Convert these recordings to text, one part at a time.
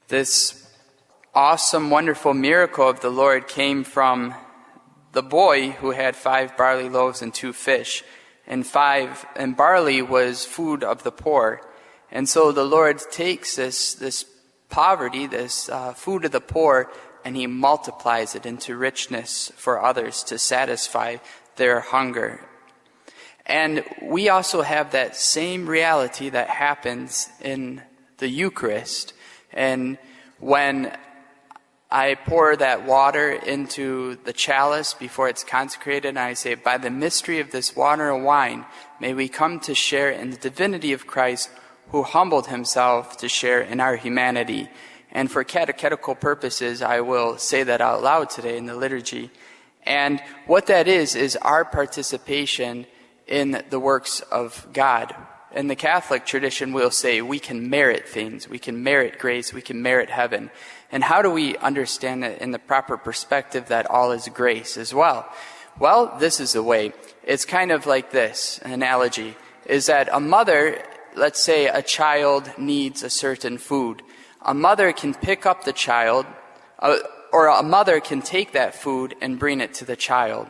This awesome, wonderful miracle of the Lord came from the boy who had 5 barley loaves and 2 fish. And barley was food of the poor. And so the Lord takes this poverty, this food of the poor, and He multiplies it into richness for others to satisfy their hunger. And we also have that same reality that happens in the Eucharist. And when I pour that water into the chalice before it's consecrated, and I say, by the mystery of this water and wine, may we come to share in the divinity of Christ, who humbled Himself to share in our humanity. And for catechetical purposes, I will say that out loud today in the liturgy. And what that is our participation in the works of God. In the Catholic tradition, we'll say we can merit things. We can merit grace. We can merit heaven. And how do we understand it in the proper perspective that all is grace as well? Well, this is the way. It's kind of like this, an analogy, is that a mother, let's say a child needs a certain food. A mother can pick up the child, or a mother can take that food and bring it to the child.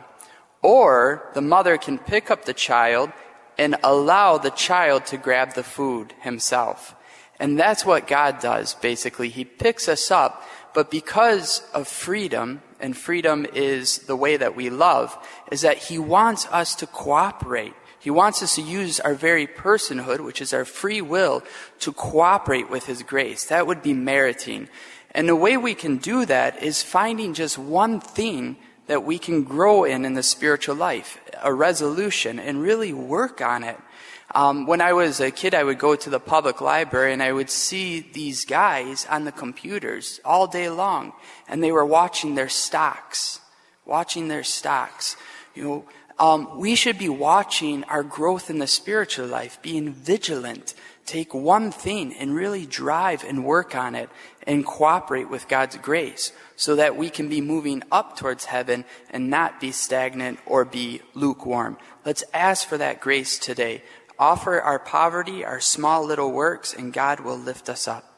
Or the mother can pick up the child and allow the child to grab the food himself. And that's what God does, basically. He picks us up, but because of freedom, and freedom is the way that we love, is that He wants us to cooperate. He wants us to use our very personhood, which is our free will, to cooperate with His grace. That would be meriting. And the way we can do that is finding just one thing that we can grow in the spiritual life, a resolution, and really work on it. When I was a kid, I would go to the public library and I would see these guys on the computers all day long, and they were watching their stocks. You know, we should be watching our growth in the spiritual life, being vigilant, take one thing and really drive and work on it and cooperate with God's grace so that we can be moving up towards heaven and not be stagnant or be lukewarm. Let's ask for that grace today. Offer our poverty, our small little works, and God will lift us up.